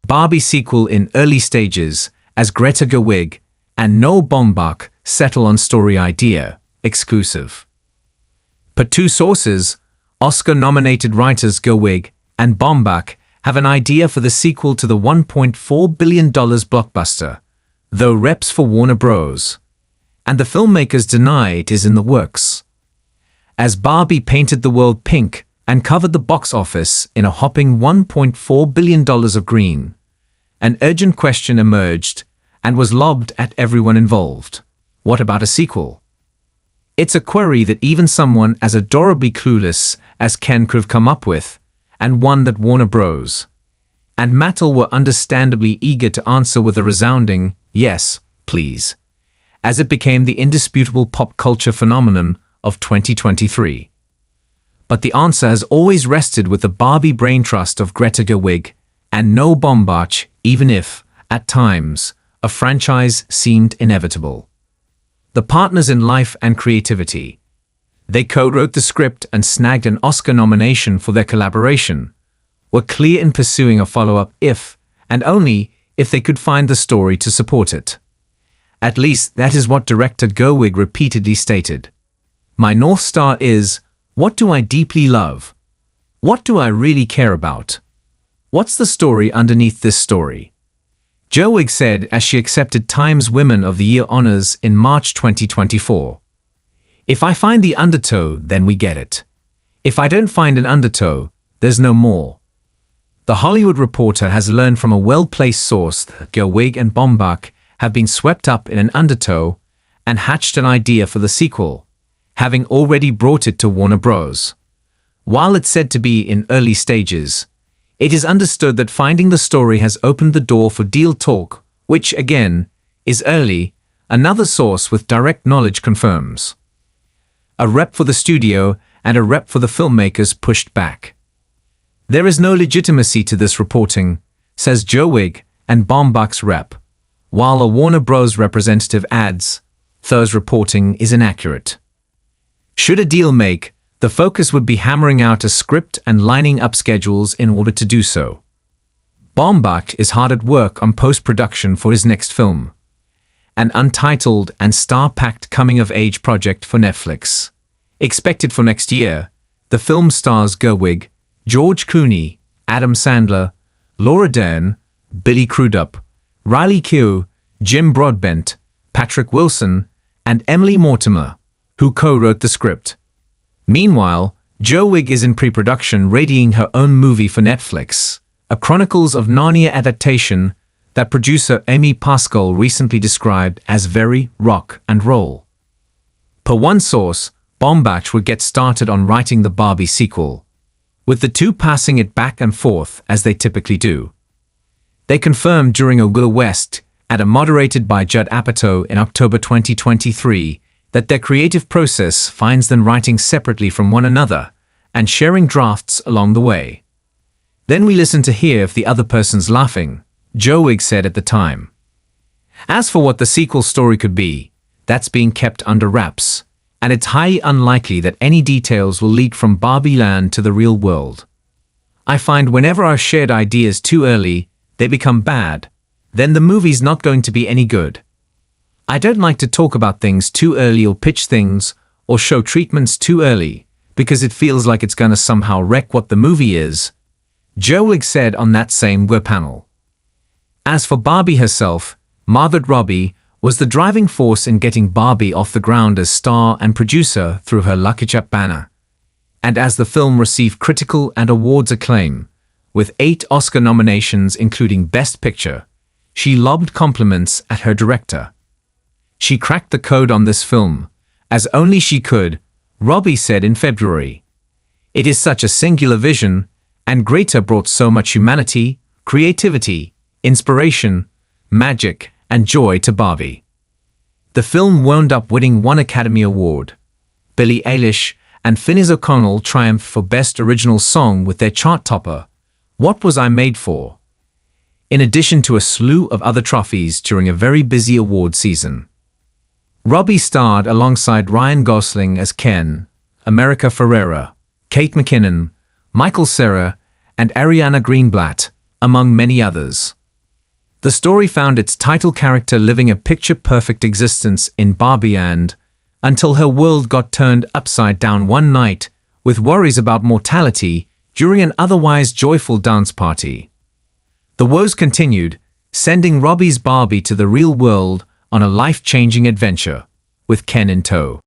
Barbie sequel in early stages as Greta Gerwig and Noel Baumbach settle on story idea, exclusive. Per two sources, Oscar-nominated writers Gerwig and Baumbach have an idea for the sequel to the $1.4 billion blockbuster, though reps for Warner Bros. And the filmmakers deny it is in the works. As Barbie painted the world pink and covered the box office in a whopping $1.4 billion of green, an urgent question emerged and was lobbed at everyone involved. What about a sequel? It's a query that even someone as adorably clueless as Ken could have come up with, and one that Warner Bros. And Mattel were understandably eager to answer with a resounding, yes, please, as it became the indisputable pop culture phenomenon of 2023. But the answer has always rested with the Barbie brain trust of Greta Gerwig and Noel Baumbach, even if, at times, a franchise seemed inevitable. The partners in life and creativity. They co-wrote the script and snagged an Oscar nomination for their collaboration, were clear in pursuing a follow-up if, and only, if they could find the story to support it. At least that is what director Gerwig repeatedly stated. My North Star is, what do I deeply love? What do I really care about? What's the story underneath this story? Gerwig said as she accepted Time's Women of the Year honors in March 2024. If I find the undertow, then we get it. If I don't find an undertow, there's no more. The Hollywood Reporter has learned from a well-placed source that Gerwig and Baumbach have been swept up in an undertow and hatched an idea for the sequel, having already brought it to Warner Bros. While it's said to be in early stages, it is understood that finding the story has opened the door for deal talk, which, again, is early, another source with direct knowledge confirms. A rep for the studio and a rep for the filmmakers pushed back. There is no legitimacy to this reporting, says Gerwig and Baumbach's rep, while a Warner Bros. Representative adds, Thur's reporting is inaccurate. Should a deal make, the focus would be hammering out a script and lining up schedules in order to do so. Baumbach is hard at work on post-production for his next film, an untitled and star-packed coming-of-age project for Netflix. Expected for next year, the film stars Gerwig, George Clooney, Adam Sandler, Laura Dern, Billy Crudup, Riley Keough, Jim Broadbent, Patrick Wilson, and Emily Mortimer, who co-wrote the script. Meanwhile, Gerwig is in pre-production readying her own movie for Netflix, a Chronicles of Narnia adaptation that producer Amy Pascal recently described as very rock and roll. Per one source, Baumbach would get started on writing the Barbie sequel, with the two passing it back and forth as they typically do. They confirmed during a Will West at a moderated by Judd Apatow in October 2023 that their creative process finds them writing separately from one another and sharing drafts along the way. Then we listen to hear if the other person's laughing, Gerwig said at the time. As for what the sequel story could be, that's being kept under wraps, and it's highly unlikely that any details will leak from Barbie land to the real world. I find whenever our shared ideas too early, they become bad, then the movie's not going to be any good. I don't like to talk about things too early or pitch things or show treatments too early because it feels like it's gonna somehow wreck what the movie is, Gerwig said on that same web panel. As for Barbie herself, Margot Robbie was the driving force in getting Barbie off the ground as star and producer through her Lucky Chap banner. And as the film received critical and awards acclaim, with 8 Oscar nominations including Best Picture, she lobbed compliments at her director. She cracked the code on this film, as only she could, Robbie said in February. It is such a singular vision, and Greta brought so much humanity, creativity, inspiration, magic, and joy to Barbie. The film wound up winning 1 Academy Award. Billie Eilish and Finneas O'Connell triumphed for Best Original Song with their chart topper, What Was I Made For?, in addition to a slew of other trophies during a very busy award season. Robbie starred alongside Ryan Gosling as Ken, America Ferrera, Kate McKinnon, Michael Cera, and Ariana Greenblatt, among many others. The story found its title character living a picture-perfect existence in Barbie land until her world got turned upside down one night with worries about mortality during an otherwise joyful dance party. The woes continued, sending Robbie's Barbie to the real world on a life-changing adventure, with Ken in tow.